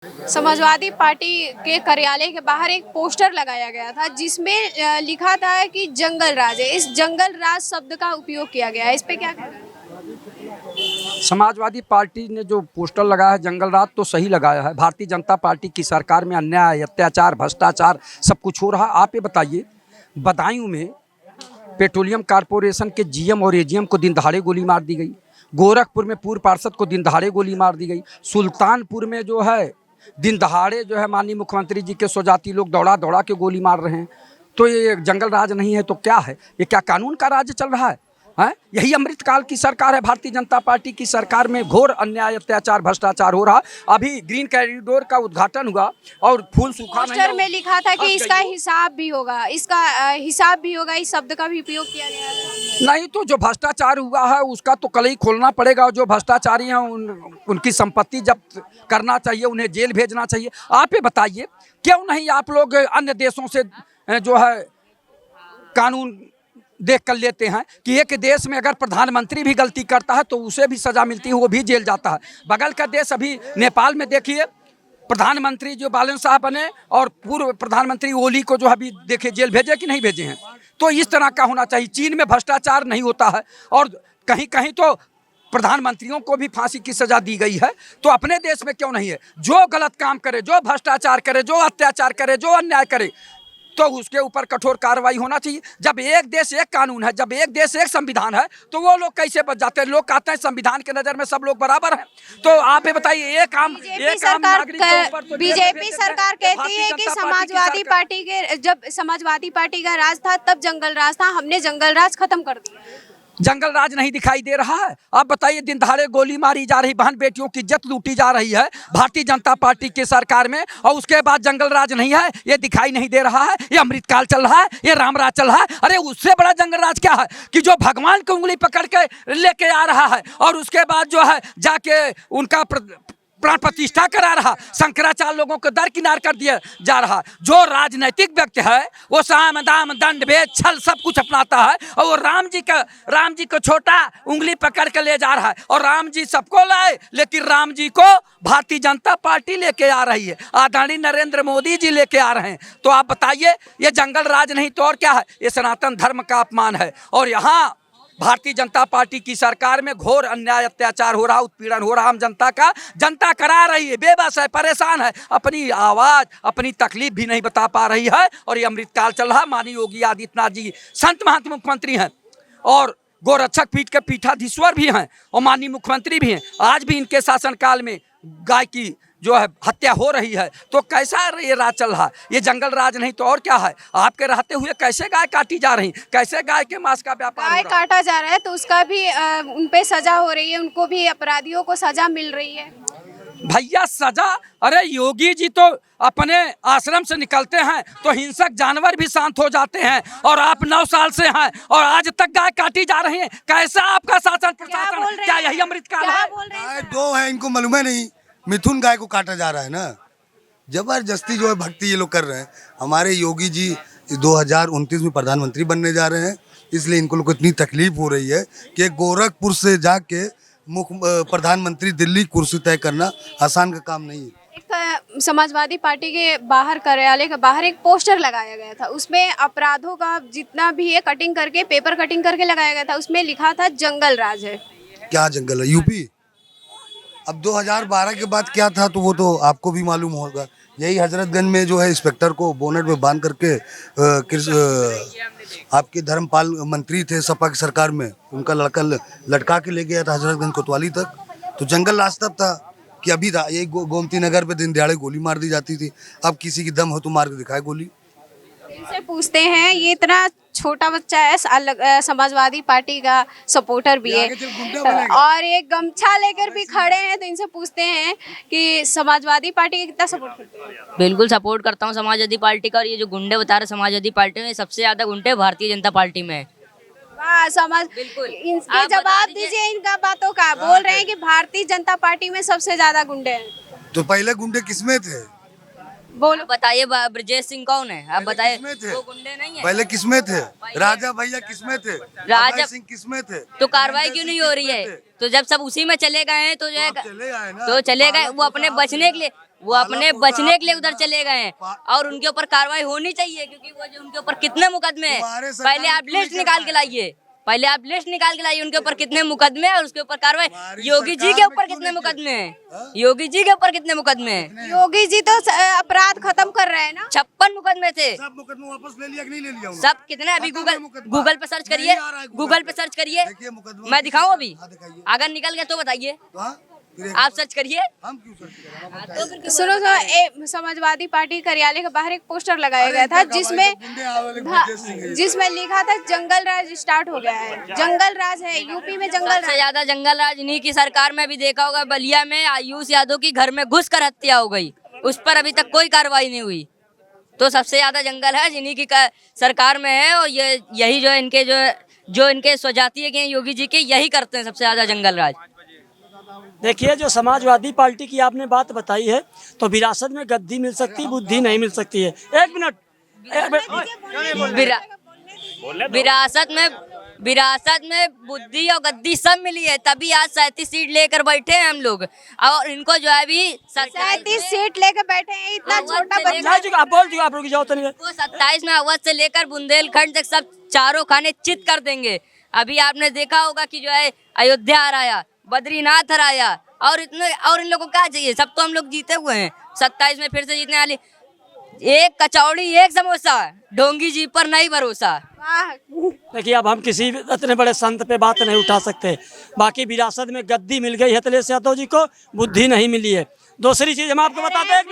Samajwadi party के कार्यालय के बाहर एक पोस्टर लगाया गया था जिसमें लिखा था कि जंगल राज है। इस जंगल राज शब्द का उपयोग किया गया है, इस पे क्या कहना है? समाजवादी पार्टी ने जो पोस्टर लगाया है जंगल राज तो सही लगाया है। भारतीय जनता पार्टी की सरकार में अन्याय, अत्याचार, भ्रष्टाचार सब कुछ हो रहा है। आप ये बताइए, बदायूं में पेट्रोलियम कॉरपोरेशन के जीएम और एजीएम को दिन दहाड़े गोली मार दी गई। गोरखपुर में पूर्व पार्षद को दिन दहाड़े गोली मार दी गई। सुल्तानपुर में जो है दिन दहाड़े जो है माननीय मुख्यमंत्री जी के स्वजाती लोग दौड़ा दौड़ा के गोली मार रहे हैं। तो ये जंगल राज नहीं है तो क्या है? ये क्या कानून का राज्य चल रहा है? हैं? यही अमृतकाल की सरकार है। भारतीय जनता पार्टी की सरकार में घोर अन्याय, अत्याचार, भ्रष्टाचार हो रहा। अभी ग्रीन कॉरिडोर का उद्घाटन हुआ और फूल सूखा नहीं। पोस्टर में लिखा था कि इसका हिसाब भी होगा, हिसाब भी होगा, इस शब्द का भी उपयोग किया गया है। नहीं तो जो भ्रष्टाचार हुआ है उसका तो कल ही खोलना पड़ेगा और जो भ्रष्टाचारी हैं उनकी संपत्ति जब्त करना चाहिए, उन्हें जेल भेजना चाहिए। आप ये बताइए, क्यों नहीं आप लोग अन्य देशों से जो है कानून देख कर लेते हैं कि एक देश में अगर प्रधानमंत्री भी गलती करता है तो उसे भी सजा मिलती है, वो भी जेल जाता है। बगल का देश अभी नेपाल में देखिए, प्रधानमंत्री जो बालन साहब बने और पूर्व प्रधानमंत्री ओली को जो अभी देखे जेल भेजे कि नहीं भेजे हैं। तो इस तरह का होना चाहिए। चीन में भ्रष्टाचार नहीं होता है और कहीं कहीं तो प्रधानमंत्रियों को भी फांसी की सजा दी गई है, तो अपने देश में क्यों नहीं है? जो गलत काम करे, जो भ्रष्टाचार करे, जो अत्याचार करे, जो अन्याय करे, तो उसके ऊपर कठोर कार्रवाई होना चाहिए। जब एक देश एक कानून है, जब एक देश एक संविधान है, तो वो लोग कैसे बच जाते हैं? लोग कहते हैं संविधान के नज़र में सब लोग बराबर हैं। तो आप ये बताइए, एक आम नागरिक के ऊपर तो बीजेपी सरकार कहती है कि जब समाजवादी पार्टी का राज था तब जंगल राज था, हमने जंगल राज खत्म कर दिया। जंगल राज नहीं दिखाई दे रहा है। आप बताइए, दिन दहाड़े गोली मारी जा रही, बहन बेटियों की इज्जत लूटी जा रही है भारतीय जनता पार्टी की सरकार में, और उसके बाद जंगल राज नहीं है, ये दिखाई नहीं दे रहा है। ये अमृतकाल चल रहा है, ये रामराज चल रहा है। अरे उससे बड़ा जंगल राज क्या है कि जो भगवान की उंगली पकड़ के लेके आ रहा है और उसके बाद जो है जाके उनका प्राण प्रतिष्ठा करा रहा, शंकराचार्य लोगों को दरकिनार कर दिया जा रहा। जो राजनीतिक व्यक्ति है वो साम दाम दंड भेद छल सब कुछ अपनाता है और वो राम जी को छोटा उंगली पकड़ के ले जा रहा है। और राम जी सबको लाए, लेकिन राम जी को भारतीय जनता पार्टी लेके आ रही है, आदरणीय नरेंद्र मोदी जी लेके आ रहे हैं। तो आप बताइए, ये जंगल राज नहीं तो और क्या है? ये सनातन धर्म का अपमान है। और यहाँ भारतीय जनता पार्टी की सरकार में घोर अन्याय, अत्याचार हो रहा, उत्पीड़न हो रहा। हम जनता करा रही है, बेबस है, परेशान है, अपनी आवाज़, अपनी तकलीफ भी नहीं बता पा रही है। और ये अमृतकाल चल रहा। माननीय योगी आदित्यनाथ जी संत महंत मुख्यमंत्री हैं और गोरक्षक पीठ के पीठाधीश्वर भी हैं और माननीय मुख्यमंत्री भी हैं। आज भी इनके शासनकाल में गाय की जो है हत्या हो रही है। तो कैसा ये राज चल रहा? ये जंगल राज नहीं तो और क्या है? आपके रहते हुए कैसे गाय काटी जा रही, कैसे गाय के मांस का व्यापार गाय काटा जा रहा है, तो उसका भी उन पे सजा हो रही है, उनको भी अपराधियों को सजा मिल रही है। भैया सजा? अरे योगी जी तो अपने आश्रम से निकलते हैं तो हिंसक जानवर भी शांत हो जाते हैं, और आप 9 साल से हैं और आज तक गाय काटी जा रही है। कैसा आपका शासन प्रशासन? क्या यही अमृतकाल है? गाय 2 है, इनको मालूम है नहीं। मिथुन गाय को काटा जा रहा है ना, जबरदस्ती जो है भक्ति ये लोग कर रहे हैं। हमारे योगी जी 2029 में प्रधानमंत्री बनने जा रहे हैं, इसलिए इनको लोग को इतनी तकलीफ हो रही है कि गोरखपुर से जाके प्रधानमंत्री दिल्ली कुर्सी तय करना आसान का काम नहीं है। एक समाजवादी पार्टी के बाहर, कार्यालय के बाहर एक पोस्टर लगाया गया था, उसमें अपराधों का जितना भी है कटिंग करके, पेपर कटिंग करके लगाया गया था। उसमें लिखा था जंगल राज है। क्या जंगल है? यूपी। अब 2012 के बाद क्या था तो वो तो आपको भी मालूम होगा। यही हजरतगंज में जो है इंस्पेक्टर को बोनेट में बांध करके आपके धर्मपाल मंत्री थे सपा की सरकार में, उनका लड़का लटका के ले गया था हजरतगंज कोतवाली तक। तो जंगल राज तब था कि अभी था। यही गोमती नगर पे दिन दिहाड़े गोली मार दी जाती थी। अब किसी की दम हो तो मार के दिखाए गोली। इनसे पूछते हैं, ये इतना छोटा बच्चा है, समाजवादी पार्टी का सपोर्टर भी है और एक गमछा लेकर भी खड़े हैं, तो इनसे पूछते हैं कि समाजवादी पार्टी का कितना सपोर्ट करते हैं? बिल्कुल सपोर्ट करता हूँ समाजवादी पार्टी का। और ये जो गुंडे बता रहे समाजवादी पार्टी में, सबसे ज्यादा गुंडे भारतीय जनता पार्टी में है। वाह, बिल्कुल। इनके जवाब दीजिए इनका बातों का। बोल रहे हैं कि भारतीय जनता पार्टी में सबसे ज्यादा गुंडे हैं। तो पहले गुंडे किसमें थे? बोलो, बताइए ब्रजेश सिंह कौन है? आप बताइए। वो गुंडे नहीं है। पहले किसमें थे? राजा भैया किसमें थे? राजा सिंह किसमें थे? तो कार्रवाई क्यों नहीं हो रही है? तो जब सब उसी में चले गए हैं तो जो है, चले आए ना, तो चले गए वो अपने बचने के लिए। वो अपने बचने के लिए उधर चले गए हैं और उनके ऊपर कार्रवाई होनी चाहिए, क्योंकि वो जो उनके ऊपर कितने मुकदमे हैं, पहले आप लिस्ट निकाल के लाइए, पहले आप लिस्ट निकाल के लाइए उनके ऊपर कितने मुकदमे हैं और उसके ऊपर कार्रवाई। योगी जी के ऊपर कितने मुकदमे हैं, योगी जी के ऊपर कितने मुकदमे हैं? योगी जी तो अपराध खत्म कर रहे हैं ना। 56 मुकदमे थे। सब मुकदमा वापस ले लिया कि नहीं ले लिया? सब कितने? अभी गूगल पे सर्च करिए, गूगल पे सर्च करिए, मैं दिखाऊं अभी? अगर निकल गया तो बताइए, आप सर्च करिए। हम क्यों सर्च करें? सुनो समाजवादी पार्टी कार्यालय के बाहर एक पोस्टर लगाया गया था जिसमें लिखा था जंगल राज स्टार्ट हो गया है। जंगल राज है यूपी में, जंगल सबसे ज्यादा जंगल राज इन्हीं की सरकार में भी देखा होगा। बलिया में आयुष यादव की घर में घुसकर हत्या हो गई, उस पर अभी तक कोई कार्रवाई नहीं हुई। तो सबसे ज्यादा जंगल है इन्हीं की सरकार में है। और यही जो इनके जो इनके स्वजातीय के योगी जी के, यही करते हैं सबसे ज्यादा जंगल राज। देखिए, जो समाजवादी पार्टी की आपने बात बताई है, तो विरासत में गद्दी मिल सकती, बुद्धि नहीं मिल सकती है। एक मिनट, विरासत में बुद्धि और गद्दी सब मिली है, तभी आज 37 सीट लेकर बैठे हैं हम लोग। और इनको जो है अभी 37 सीट लेकर बैठे हैं। इतना छोटा बच्चा आप बोल चुके, आप लोग जाओ तो नहीं। वो 27 में अवध से लेकर बुंदेलखंड तक सब चारों खाने चित कर देंगे। अभी आपने देखा होगा कि जो है अयोध्या हराया, बद्रीनाथ हराया, और इन लोगों को क्या चाहिए? सब तो हम लोग जीते हुए हैं। 27 में फिर से जीतने वाली। एक कचौड़ी एक समोसा, ढोंगी जी पर नहीं भरोसा। देखिए, अब हम किसी इतने बड़े संत पे बात नहीं उठा सकते। बाकी विरासत में गद्दी मिल गई है अखिलेश यादव जी को, बुद्धि नहीं मिली है। दूसरी चीज हम आपको बताते हैं,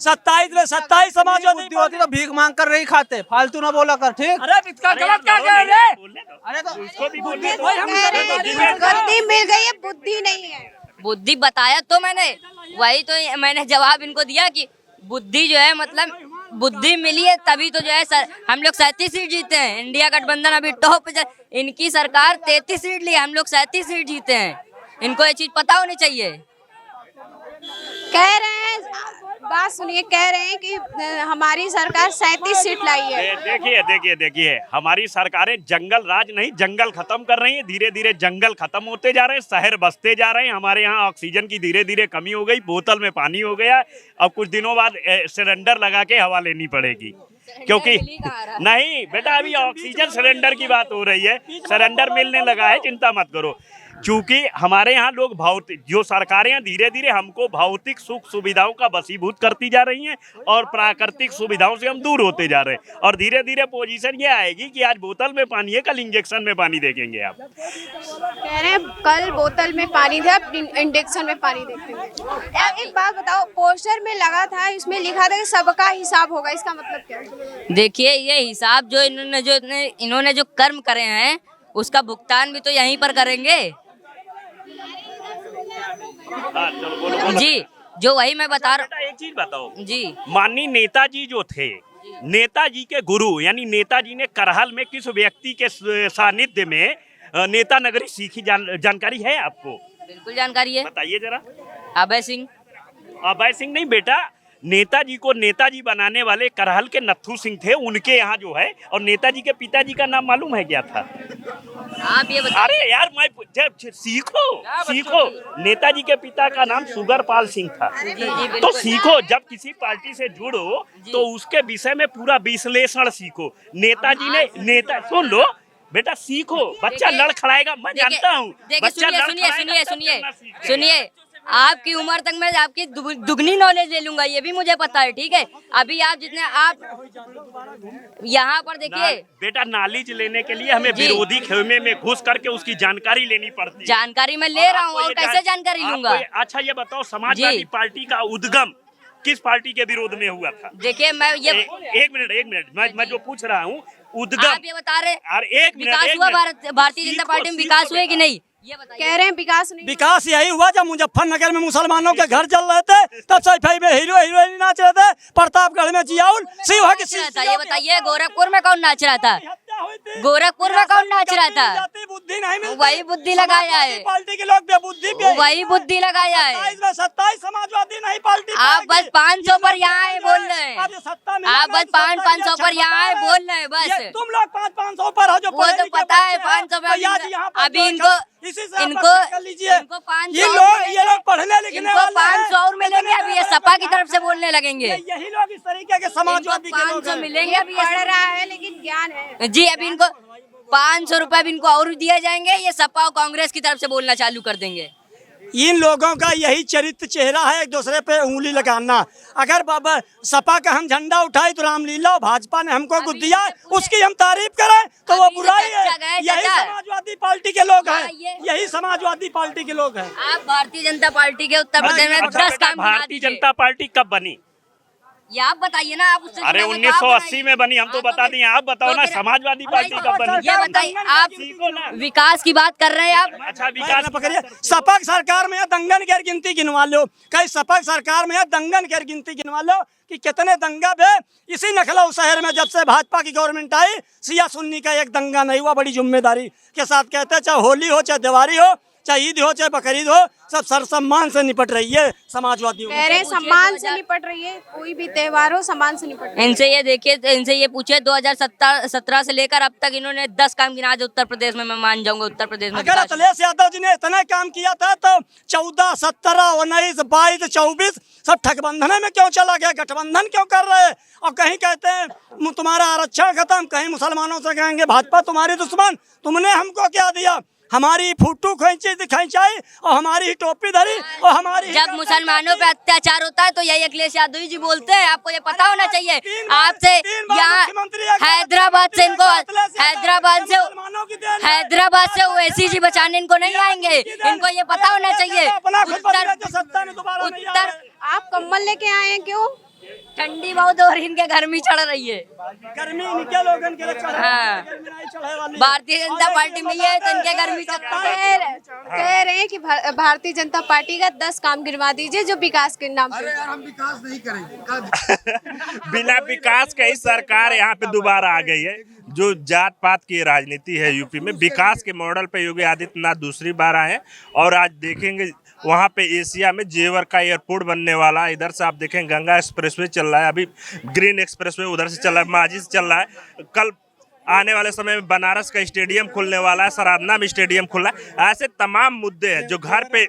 27 समाजवादी होती तो भीख मांग कर नहीं खाते, फालतू ना बोला कर, ठीक? अरे गलत क्या कह रहे हैं? अरे तो गद्दी मिल गई है, बुद्धि नहीं है। बुद्धि बताया तो मैंने, वही तो मैंने जवाब इनको दिया कि बुद्धि जो है, मतलब बुद्धि मिली है तभी तो जो है हम लोग 37 सीट जीते हैं। इंडिया गठबंधन अभी टॉप पे, इनकी सरकार 33 सीट ली, हम लोग 37 सीट जीते हैं। इनको ये चीज पता होनी चाहिए। कह रहे हैं, बात सुनिए, कह रहे हैं कि हमारी सरकार 37 सीट लाई है। देखिए हमारी सरकारें जंगल राज नहीं, जंगल खत्म कर रही है। धीरे धीरे जंगल खत्म होते जा रहे हैं, शहर बसते जा रहे हैं। हमारे यहाँ ऑक्सीजन की धीरे धीरे कमी हो गई, बोतल में पानी हो गया। अब कुछ दिनों बाद सिलेंडर लगा के हवा लेनी पड़ेगी, क्योंकि नहीं बेटा, अभी ऑक्सीजन सिलेंडर की बात हो रही है, सिलेंडर मिलने लगा है, चिंता मत करो। क्योंकि हमारे यहाँ लोग भौतिक, जो सरकारें हैं धीरे धीरे हमको भौतिक सुख सुविधाओं का वशीभूत करती जा रही हैं और प्राकृतिक सुविधाओं से हम दूर होते जा रहे हैं। और धीरे धीरे पोजीशन ये आएगी कि आज बोतल में पानी है, कल इंजेक्शन में पानी देखेंगे आप। कह रहे हैं कल बोतल में पानी था, अब इंजेक्शन में पानी देखेंगे। एक बात बताओ, पोस्टर में लगा था, इसमें लिखा था कि सबका हिसाब होगा, इसका मतलब क्या है? देखिए, ये हिसाब जो इन्होंने जो कर्म करे हैं, उसका भुगतान भी तो यहीं पर करेंगे जी। जो वही मैं बता रहा हूँ। एक चीज बताओ जी, माननीय नेताजी जो थे, नेताजी के गुरु यानी नेताजी ने करहल में किस व्यक्ति के सानिध्य में नेता नगरी सीखी, जानकारी है आपको? बिल्कुल जानकारी है, बताइए जरा। अभय सिंह। अभय सिंह नहीं बेटा, नेताजी को नेताजी बनाने वाले करहल के नत्थू सिंह थे, उनके यहाँ जो है। और नेताजी के पिताजी का नाम मालूम है क्या था? आप ये बताइए। अरे यार, मैं सीखो। नेताजी के पिता का नाम सुगरपाल सिंह था। तो सीखो, जब किसी पार्टी से जुड़ो तो उसके विषय में पूरा विश्लेषण सीखो। नेताजी ने सुन लो बेटा, सीखो। बच्चा लड़खड़ाएगा, मैं जानता हूँ। सुनिए, आपकी उम्र तक मैं आपकी दुगनी नॉलेज ले लूंगा, ये भी मुझे पता है, ठीक है? अभी आप जितने आप यहाँ पर देखिए बेटा, नॉलेज लेने के लिए हमें विरोधी खेमे में घुस करके उसकी जानकारी लेनी पड़ती है। जानकारी मैं ले रहा हूँ, और कैसे जानकारी लूंगा? अच्छा ये बताओ, समाजवादी पार्टी का उद्गम किस पार्टी के विरोध में हुआ था? देखिए, मैं ये एक मिनट, मैं जो पूछ रहा हूँ उद्गम, आप ये बता रहे, एक मिनट, विकास हुआ भारतीय जनता पार्टी में? विकास हुए कि नहीं, ये बताइए। कह रहे हैं विकास नहीं। विकास यही हुआ जब मुजफ्फरनगर में मुसलमानों के घर जल रहे थे, तब सैफई में हीरो हीरोइन नाच रहे थे, प्रतापगढ़ में जियाउल शिव ये बताइए, गोरखपुर में कौन नाच रहा था? गोरखपुर में कौन नाच रहा था? बुद्धि नहीं मिलती, वही बुद्धि लगाया है, पार्टी के लोग बेबुद्धि पे, वही बुद्धि लगाया है। 27 समाजवादी नहीं पार्टी। आप बस 500 पर यहाँ आए बोल रहे हैं, आप बस 500 पर यहाँ आए बोल रहे हैं, बस तुम लोग 500 पर हो, जो वो तो पता है 500 पर। अभी इनको इसी से आप इनको बात कर लीजिए। इनको 500 ये लोग पढ़ने लिखने इनको वाले हैं। 500 और मिलेंगे, अभी ये सपा की तरफ से बोलने लगेंगे। यही लोग इस तरीके के समाजवादी के लोग 500 हैं। मिलेंगे अभी ये पढ़ रहा है लेकिन ज्ञान है। जी, अभी इनको 500 रुपए भी इनको और दिए जाएंगे, ये सपा और कांग्रेस की तरफ से बोलना चालू कर देंगे। इन लोगों का यही चरित्र चेहरा है, एक दूसरे पे उंगली लगाना। अगर बाबा सपा का हम झंडा उठाए तो रामलीला, और भाजपा ने हमको कुछ दिया उसकी हम तारीफ करें तो वो अभी बुराई है। चर्चा गए, यही चाचा। समाजवादी पार्टी के लोग हाँ, हैं, ये- यही समाजवादी पार्टी के लोग हैं। आप भारतीय जनता पार्टी के उत्तर प्रदेश में अच्छा 10 बेटा, काम गिना भारतीय दीजिए। जनता पार्टी कब बनी? ये आप बताइए ना, आप उससे अरे जुड़े हुए 1980 में बनी, हम तो आप बता अगर- दिए, आप बताओ तो ना फिर- समाजवादी पार्टी कब बनी? ये बताइए, आप सीखो ना। विकास की बात कर रहे हैं आप। अच्छा विकास विकास पकड़िए, सपा सरकार में है दंगन गैर गिनती गिनवा लो। कई सपा सरकार में है दंगन गैर गिनती गिनवा लो कि कितने दंगा भे इसी लखनऊ शहर में जब से भाजपा की गवर्नमेंट आई, सिया सुन्नी का एक दंगा नहीं हुआ। बड़ी जिम्मेदारी के साथ कहते हैं, चाहे होली हो, चाहे दिवाली हो, चाहे ईद हो, चाहे बकरीद हो, सब सर सम्मान से निपट रही है समाजवादियों कह रहे हैं सम्मान से निपट रही है, कोई भी त्योहार हो सम्मान से निपट रही है। इनसे ये देखिए, इनसे ये पूछे 2017 से लेकर अब तक इन्होंने 10 काम गिना जो उत्तर प्रदेश में, मैं मान जाऊंगा उत्तर प्रदेश में अगर विकास। अखिलेश यादव जी ने इतना काम किया था तो 14, 17, 19, 22, 24 सब ठगबंधन में क्यों चला गया? गठबंधन क्यों कर रहे हैं? और कहीं कहते हैं तुम्हारा आरक्षण खत्म, कहीं मुसलमानों से कहेंगे भाजपा तुम्हारी दुश्मन, तुमने हमको क्या दिया? हमारी फोटो खींचाई और हमारी ही टोपी धरी और हमारी जब मुसलमानों पे अत्याचार होता है तो यही अखिलेश यादव जी बोलते हैं, आपको ये पता होना चाहिए। आपसे यहाँ हैदराबाद से इनको हैदराबाद से ओवैसी जी बचाने इनको नहीं आएंगे, इनको ये पता होना चाहिए। उत्तर आप कम्बल लेके आए हैं क्यों? ठंडी बहुत और इनके गर्मी चढ़ रही है। गर्मी इनके लोगन के लिए हाँ। भारतीय जनता पार्टी में ये है तो इनके गर्मी चढ़ रही है। कह रहे हैं कि भारतीय जनता पार्टी का 10 काम गिनवा दीजिए जो विकास के नाम पे। हम विकास नहीं करेंगे। बिना विकास के ही सरकार यहाँ पे दोबारा आ गई है। जो जात पात की राजनीति है यूपी में, विकास के मॉडल पे योगी आदित्यनाथ दूसरी बार आए और आज देखेंगे वहाँ पे एशिया में जेवर का एयरपोर्ट बनने वाला है। इधर से आप देखें गंगा एक्सप्रेसवे चल रहा है, अभी ग्रीन एक्सप्रेसवे उधर से चल रहा है, माजी से चल रहा है। कल आने वाले समय में बनारस का स्टेडियम खुलने वाला है, सरादना में स्टेडियम खुल रहा है। ऐसे तमाम मुद्दे हैं जो घर पे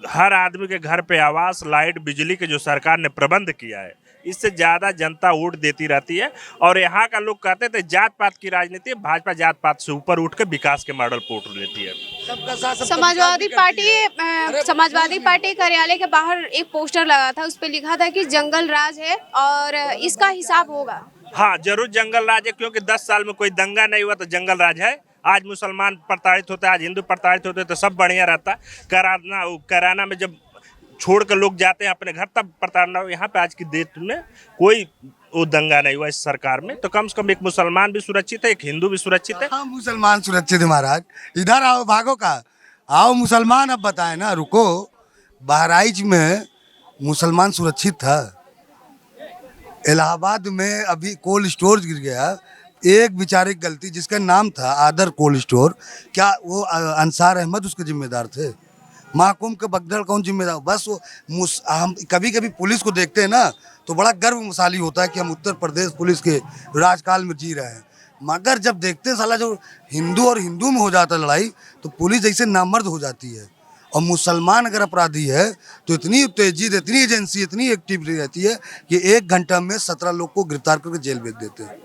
हर आदमी के घर पे आवास, लाइट, बिजली के जो सरकार ने प्रबंध किया है, इससे ज़्यादा जनता वोट देती रहती है। और यहाँ का लोग कहते थे जात पात की राजनीति, भाजपा जात पात से ऊपर उठ के विकास के मॉडल पे उठ लेती है। समाजवादी पार्टी कार्यालय के बाहर एक पोस्टर लगा था, उस पे लिखा था कि जंगल राज है और इसका हिसाब होगा। हाँ जरूर जंगल राज है, क्योंकि 10 साल में कोई दंगा नहीं हुआ तो जंगल राज है। आज मुसलमान प्रताड़ित होते हैं, आज हिंदू प्रताड़ित होते हैं तो सब बढ़िया रहता। कराना में जब छोड़ कर लोग जाते हैं अपने घर तब प्रताड़ना हो। यहाँ पे आज की डेट में कोई वो दंगा नहीं हुआ इस सरकार में, तो कम से कम एक मुसलमान भी सुरक्षित है, एक हिंदू भी सुरक्षित है। हाँ मुसलमान सुरक्षित है महाराज। इधर आओ, भागो का आओ मुसलमान। अब बताए ना, रुको। बहराइच में मुसलमान सुरक्षित था। इलाहाबाद में अभी कोल्ड स्टोर गिर गया, एक बेचारे की गलती, जिसका नाम था आदर कोल्ड स्टोर, क्या वो अंसार अहमद उसके जिम्मेदार थे? महाकुंभ के बगदड़ कौन जिम्मेदार? बस वो हम कभी कभी पुलिस को देखते हैं ना तो बड़ा गर्वशाली होता है कि हम उत्तर प्रदेश पुलिस के राजकाल में जी रहे हैं। मगर जब देखते हैं साला जो हिंदू और हिंदू में हो जाता है लड़ाई, तो पुलिस ऐसे नामर्द हो जाती है। और मुसलमान अगर अपराधी है तो इतनी तेजी, इतनी एजेंसी, इतनी एक्टिविटी रहती है कि 1 घंटा में 17 लोग को गिरफ्तार करके जेल भेज देते हैं।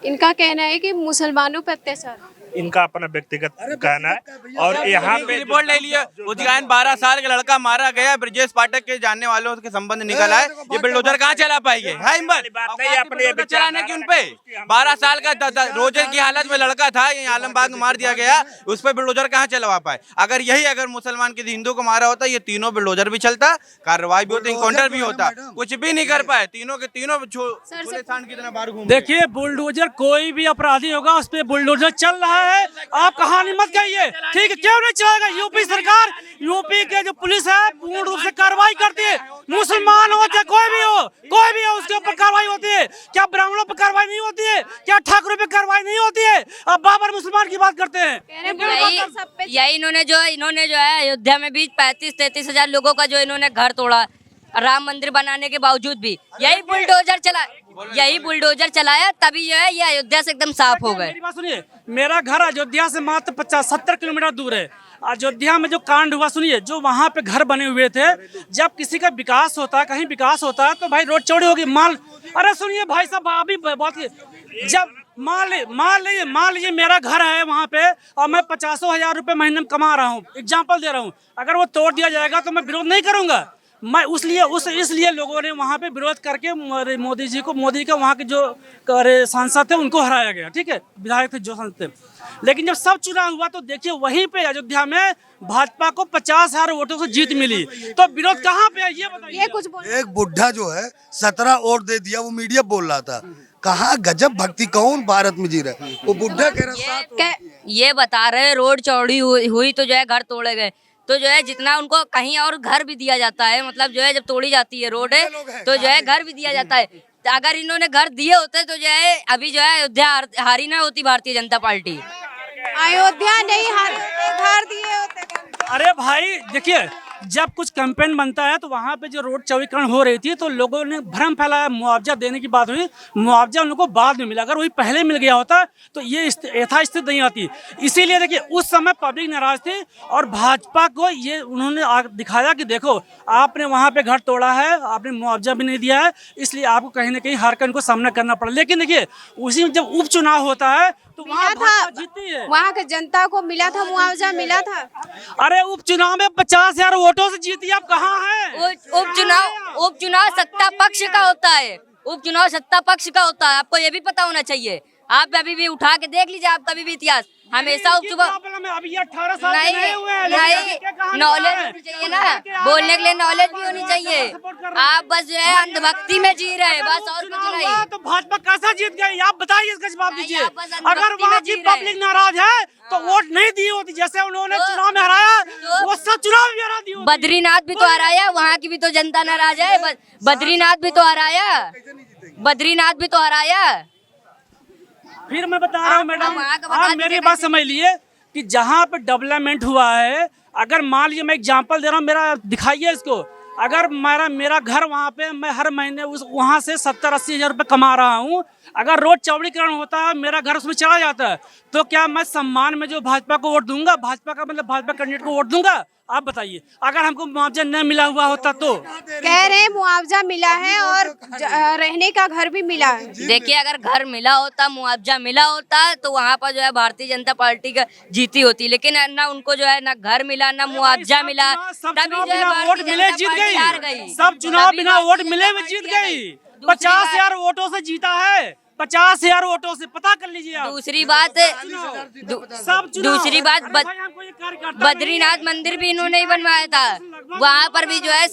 इनका कहना है कि मुसलमानों पर अत्याचार, इनका अपना व्यक्तिगत कहना है। और यहाँ पे रिपोर्ट ले लिया, उद्गान 12 साल का लड़का मारा गया, ब्रजेश पाठक के जानने वालों के संबंध निकल आए। ये बुलडोजर कहाँ चला पाएंगे? है हिम्मत चलाने की? उनपे 12 साल का रोजे की हालत में लड़का था, ये आलमबाग में मार दिया गया, उस पर बुलडोजर कहाँ चलवा पाए? अगर मुसलमान किसी हिंदू को मारा होता, ये तीनों बुलडोजर भी चलता, कार्रवाई भी होती, इनकाउंटर भी होता, कुछ भी नहीं कर पाए। तीनों के तीनों की तरह बाहर घूम। देखिए, बुलडोजर कोई भी अपराधी होगा उस पर बुलडोजर चल रहा है। आप कहानी मत कहिए, ठीक है? क्यों नहीं चलेगा? यूपी सरकार, यूपी के जो पुलिस है पूर्ण रूप से कार्रवाई करती है। मुसलमान हो चाहे कोई भी हो उसके ऊपर कार्रवाई होती है। क्या ब्राह्मणों पर कार्रवाई नहीं होती है? क्या ठाकुरों पर कार्रवाई नहीं होती है? अब बाबर मुसलमान की बात करते हैं। यही इन्होंने जो है अयोध्या में भी 35-33 हजार लोगों का जो इन्होंने घर तोड़ा, राम मंदिर बनाने के बावजूद भी यही बुलडोजर चलाया, तभी जो है ये अयोध्या से एकदम साफ हो गए। मेरी बात सुनिए, मेरा घर अयोध्या से मात्र 50-70 किलोमीटर दूर है। अयोध्या में जो कांड हुआ, सुनिए, जो वहाँ पे घर बने हुए थे, जब किसी का विकास होता है, कहीं विकास होता है तो भाई रोड चौड़ी होगी। अरे सुनिए भाई साहब, अभी बात, जब मान लीजिए मेरा घर है वहाँ पे और मैं 50,000 रुपए महीने में कमा रहा हूँ, एग्जाम्पल दे रहा हूँ, अगर वो तोड़ दिया जाएगा तो मैं विरोध नहीं करूंगा। मैं इसलिए लोगों ने वहाँ पे विरोध करके मोदी का वहाँ के जो सांसद थे उनको हराया गया, ठीक है, विधायक थे जो सांसद थे। लेकिन जब सब चुनाव हुआ तो देखिए वहीं पे अयोध्या में भाजपा को 50,000 वोटों से जीत मिली, तो विरोध कहाँ पे है ये बताइए। ये कुछ बोल एक बुढ़ा जो है 17 वोट दे दिया, वो मीडिया बोल रहा था, कहाँ गजब भक्ति, कौन भारत में जी रहा है, वो बुढ़ा कह रहा ये बता रहे रोड चौड़ी हुई तो जो है घर तोड़े गए, तो जो है जितना उनको कहीं और घर भी दिया जाता है, मतलब जो है जब तोड़ी जाती है रोड है तो जो है घर भी दिया जाता है। तो अगर इन्होंने घर दिए होते तो जो है अभी जो है अयोध्या हारी ना होती भारतीय जनता पार्टी। अयोध्या नहीं हारी, घर दिए होते। अरे भाई देखिए, जब कुछ कैंपेन बनता है तो वहाँ पे जो रोड चौड़ीकरण हो रही थी तो लोगों ने भ्रम फैलाया, मुआवजा देने की बात हुई, मुआवजा उन लोगों को बाद में मिला। अगर वही पहले मिल गया होता तो ये यथास्थिति नहीं आती। इसीलिए देखिए उस समय पब्लिक नाराज थी और भाजपा को ये उन्होंने दिखाया कि देखो आपने वहाँ पे घर तोड़ा है, आपने मुआवजा भी नहीं दिया है, इसलिए आपको कहीं ना कहीं हार का इनको सामना करना पड़ा। लेकिन देखिए उसी में जब उपचुनाव होता है तो वहाँ भाजपा जीतती है, वहाँ के जनता को मिला था, मुआवजा मिला था। अरे उपचुनाव में 50,000 वोटों से जीती, आप कहाँ हैं? उपचुनाव सत्ता पक्ष का होता है, उपचुनाव सत्ता पक्ष का होता है, आपको ये भी पता होना चाहिए। आप अभी भी उठा के देख लीजिए, आप कभी भी इतिहास हमेशा उपचुनाव अभी 18 साल नहीं नॉलेज होनी चाहिए ना, बोलने के लिए नॉलेज भी होनी चाहिए। आप बस जो है अंधभक्ति में जी रहे हैं, बस और कुछ नहीं। तो भाजपा कैसा जीत गई, आप बताइए, इसका जवाब दीजिए। अगर वहाँ की पब्लिक नाराज है तो वोट नहीं दी होती, जैसे उन्होंने चुनाव में हराया वो सब चुनाव भी हरा दी होती। बद्रीनाथ भी तो हराया, वहाँ की भी तो जनता नाराज है। बद्रीनाथ भी तो हराया। फिर मैं बता रहा हूँ मैडम, आप मेरी बात समझ लिए कि जहाँ पे डेवलपमेंट हुआ है, अगर मान लीजिए मैं एग्जांपल दे रहा हूँ, मेरा दिखाइए इसको, अगर मेरा घर वहाँ पे, मैं हर महीने वहाँ से 70-80 हज़ार रुपये कमा रहा हूँ, अगर रोड चौड़ीकरण होता है मेरा घर उसमें चला जाता है, तो क्या मैं सम्मान में जो भाजपा को वोट दूंगा, भाजपा का मतलब भाजपा कैंडिडेट को वोट दूंगा? आप बताइए, अगर हमको मुआवजा न मिला हुआ होता तो? कह रहे हैं मुआवजा मिला है और रहने का घर भी मिला है। देखिए अगर घर मिला होता, मुआवजा मिला होता तो वहाँ पर जो है भारतीय जनता पार्टी का जीती होती, लेकिन ना उनको जो है ना घर मिला ना मुआवजा मिला, तभी जो है वोट मिले जीत गई। सब चुनाव बिना वोट मिले में जीत गई। 50,000 वोटों से जीता है, 50,000 वोटों से, पता कर लीजिए आप। दूसरी बात बद्रीनाथ मंदिर भी इन्होंने ही बनवाया था, वहाँ पर भी जो है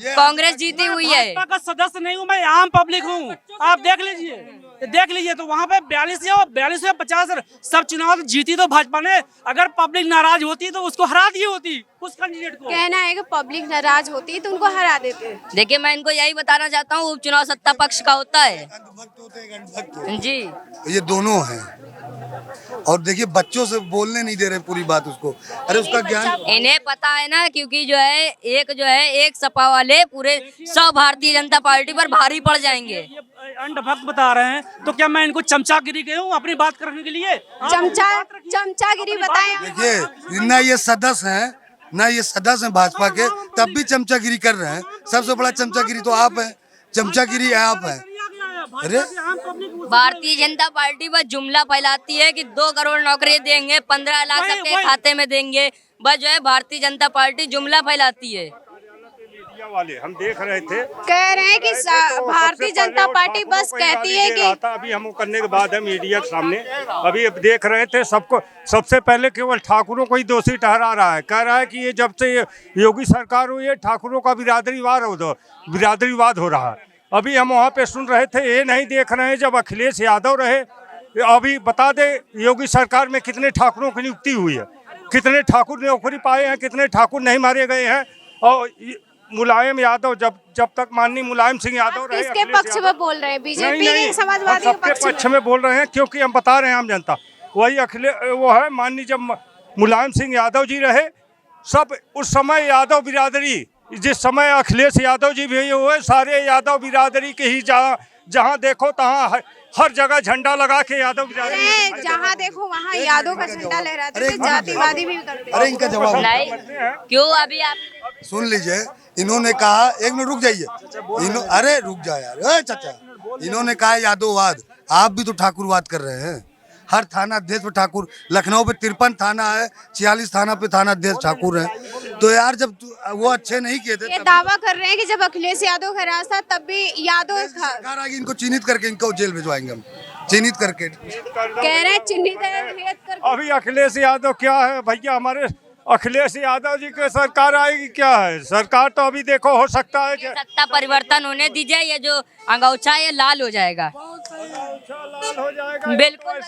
कांग्रेस जीती हुई है। भाजपा का सदस्य नहीं हूँ, मैं आम पब्लिक हूँ, आप देख लीजिए तो वहाँ पे 42 या 50 सब चुनाव जीती तो भाजपा ने। अगर पब्लिक नाराज होती तो उसको हरा दी होती, उस कैंडिडेट को। कहना है कि पब्लिक नाराज होती तो उनको हरा देते। देखिए मैं इनको यही बताना चाहता हूँ, उपचुनाव सत्ता पक्ष का होता है जी। ये दोनों हैं, और देखिए बच्चों से बोलने नहीं दे रहे पूरी बात उसको। अरे उसका ज्ञान इन्हें पता है ना, क्योंकि जो है एक सपा वाले पूरे सब भारतीय जनता पार्टी पर भारी पड़ जाएंगे। अंधभक्त बता रहे हैं, तो क्या मैं इनको चमचागिरी गए हूँ अपनी बात करने के लिए? चमचागिरी बताएं। देखिए ना ये सदस्य हैं भाजपा के, तब भी चमचागिरी कर रहे हैं। सबसे बड़ा चमचागिरी तो आप है, चमचागिरी आप है। अरे भारतीय जनता पार्टी बस जुमला फैलाती है कि 2 करोड़ नौकरी देंगे, 15 लाख सबके खाते में देंगे, बस जो है भारतीय जनता पार्टी जुमला फैलाती है। मीडिया वाले हम देख रहे थे, कह रहे हैं कि भारतीय जनता पार्टी बस कहती है कि अभी हम करने के बाद है मीडिया के सामने अभी देख रहे थे, सबको सबसे पहले केवल ठाकुरों को ही दोषी ठहरा रहा है। कह रहा है कि ये जब से योगी सरकार हुई है ठाकुरों का बिरादरीवाद हो रहा है। अभी हम वहाँ पे सुन रहे थे, ये नहीं देख रहे हैं जब अखिलेश यादव रहे, अभी बता दे योगी सरकार में कितने ठाकुरों की नियुक्ति हुई है, कितने ठाकुर नौकरी पाए हैं, कितने ठाकुर नहीं मारे गए हैं। और मुलायम यादव जब तक माननीय मुलायम सिंह यादव रहे, किसके पक्ष में बोल रहे हैं? बीजेपी के समाजवादी के पक्ष में बोल रहे हैं, क्योंकि हम बता रहे हैं आम जनता वही वो है माननीय जब मुलायम सिंह यादव जी रहे, सब उस समय यादव बिरादरी जिस समय अखिलेश यादव जी भी हुए, सारे यादव बिरादरी के ही जहाँ देखो तहाँ हर जगह झंडा लगा के यादव बिरादरी, जहाँ देखो वहाँ यादव का झंडा लहराते थे, जातिवादी भी करते थे। अरे इनका जवाब नहीं क्यों अभी आप सुन लीजिए। इन्होंने कहा, एक मिनट रुक जाइए, अरे रुक जाए यार, चाचा। इन्होंने कहा यादववाद, आप भी तो ठाकुरवाद कर रहे हैं। हर थाना अध्यक्ष पे ठाकुर, लखनऊ पे 53 थाना है, 46 थाना पे थाना अध्यक्ष ठाकुर है। तो यार जब वो अच्छे नहीं किए थे, ये दावा कर रहे हैं कि जब अखिलेश यादव का राज था तब भी यादव सरकार आगे इनको चिन्हित करके इनको जेल भिजवाएंगे हम, चिन्हित करके। कह रहे हैं चिन्हित करके। अभी अखिलेश यादव क्या है भैया, हमारे अखिलेश यादव जी की सरकार आएगी क्या है? सरकार तो अभी देखो हो सकता है कि सत्ता परिवर्तन होने दीजिए, ये जो अंगौछा है लाल हो जाएगा, लाल हो जाएगा बिल्कुल।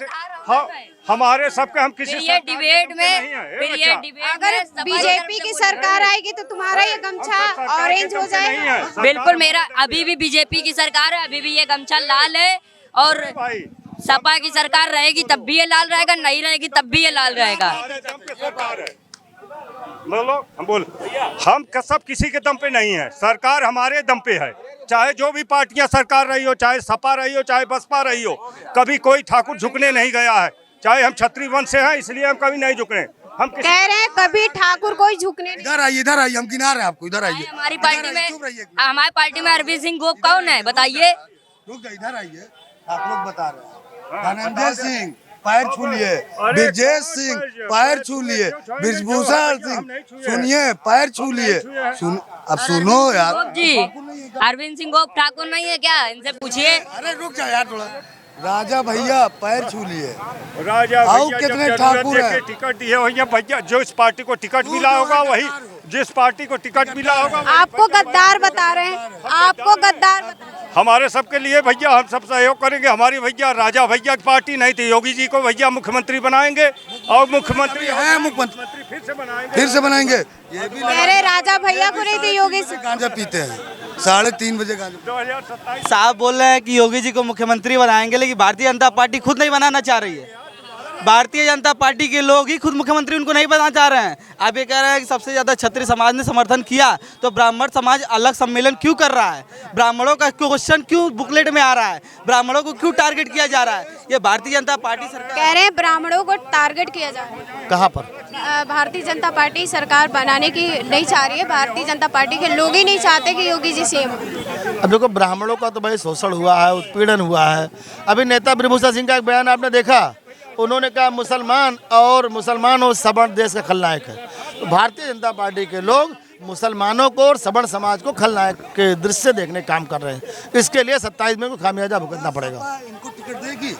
हमारे सबके हम किसी ये डिबेट में, अगर बीजेपी की सरकार आएगी तो तुम्हारा ये गमछा ऑरेंज हो जाएगा। बिल्कुल, मेरा अभी भी बीजेपी की सरकार है, अभी भी ये गमछा लाल है, और सपा की सरकार रहेगी तब भी ये लाल रहेगा, नहीं रहेगी तब भी ये लाल रहेगा। हम सब किसी के दम पे नहीं है, सरकार हमारे दम पे है। चाहे जो भी पार्टियां सरकार रही हो, चाहे सपा रही हो, चाहे बसपा रही हो, कभी कोई ठाकुर झुकने नहीं गया है। चाहे हम क्षत्रिय वंश से हैं, इसलिए हम कभी नहीं झुकने। हम कह रहे हैं कभी ठाकुर कोई झुकने नहीं। इधर आइए, हम गिना रहे हैं आपको, इधर आइए। हमारी पार्टी में अरविंद सिंह गोप कौन है बताइए? रुक जाइए, इधर आइए, आप लोग बता रहे हैं। धनंजय सिंह पैर छू लिए, ब्रजेश सिंह पैर छू लिए, ब्रजभूषण सिंह सुनिए पैर छू लिए। अब सुनो यार जी, अरविंद सिंह गोप ठाकुर नहीं है क्या? इनसे पूछिए। अरे रुक जा यार थोड़ा। राजा भैया पैर छू लिए। राजा भैया कितने ठाकुर हैं? टिकट दिए भैया, भैया जो इस पार्टी को टिकट मिला होगा वही, जिस पार्टी को टिकट मिला होगा। आपको गद्दार बता रहे हैं, आपको गद्दार बता रहे हैं। हमारे सबके लिए भैया हम सब सहयोग करेंगे। हमारी भैया राजा भैया की पार्टी नहीं थी, योगी जी को भैया मुख्यमंत्री बनाएंगे, और मुख्यमंत्री है, मुख्यमंत्री फिर से बनाएंगे। ये भी कह रहे राजा भैया को नहीं थी, योगी से गांजा पीते हैं 3:30 बजे गांजा। 2027 साहब बोल रहे हैं कि योगी जी को मुख्यमंत्री बनाएंगे, लेकिन भारतीय जनता पार्टी खुद नहीं बनाना चाह रही है। भारतीय जनता पार्टी के लोग ही खुद मुख्यमंत्री उनको नहीं बनाना चाह रहे हैं। आप ये कह रहे हैं कि सबसे ज़्यादा क्षत्रिय समाज ने समर्थन किया, तो ब्राह्मण समाज अलग सम्मेलन क्यों कर रहा है? ब्राह्मणों का क्वेश्चन क्यों बुकलेट में आ रहा है? ब्राह्मणों को क्यों टारगेट किया जा रहा है? ये भारतीय जनता पार्टी सरकार कह रहे हैं ब्राह्मणों को टारगेट किया जा रहा है। कहाँ पर? भारतीय जनता पार्टी सरकार बनाने की नहीं चाह रही है, भारतीय जनता पार्टी के लोग ही नहीं चाहते कि योगी जी सीएम। अब देखो, ब्राह्मणों का तो भाई शोषण हुआ है, उत्पीड़न हुआ है। अभी नेता ब्रजभूषण सिंह का एक बयान आपने देखा, उन्होंने कहा मुसलमान और सवर्ण देश का खलनायक है। तो भारतीय जनता पार्टी के लोग मुसलमानों को और सवर्ण समाज को खलनायक के दृश्य देखने काम कर रहे हैं। इसके लिए 27 में को खामियाजा भुगतना पड़ेगा। इनको टिकट देगी,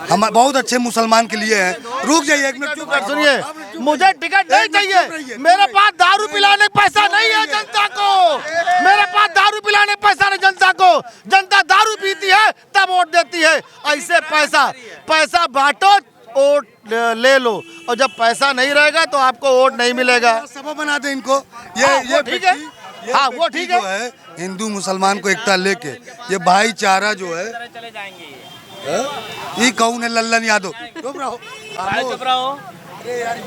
हम बहुत अच्छे मुसलमान के लिए हैं। रुक जाइए एक मिनट, चुप सुनिए, मुझे टिकट नहीं चाहिए, मेरे पास दारू पिलाने पैसा नहीं है जनता को, मेरे पास दारू पिलाने पैसा नहीं जनता को। जनता दारू पीती है तब वोट देती है। ऐसे पैसा बांटो, वोट ले लो, और जब पैसा नहीं रहेगा तो आपको वोट नहीं मिलेगा। सभा बना दे इनको। ये ठीक है, हाँ वो ठीक है। हिंदू मुसलमान को एकता लेके ये भाईचारा जो है, ये कौन है? लल्लन यादव। चुप रहो।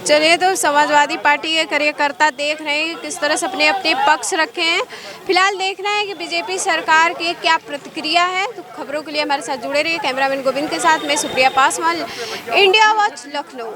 चलिए, तो समाजवादी पार्टी के कार्यकर्ता देख रहे हैं किस तरह से अपने अपने पक्ष रखे हैं। फिलहाल देखना है कि बीजेपी सरकार की क्या प्रतिक्रिया है। तो खबरों के लिए हमारे साथ जुड़े रहिए। कैमरामैन गोविंद के साथ मैं सुप्रिया पासवान, इंडिया वॉच लखनऊ।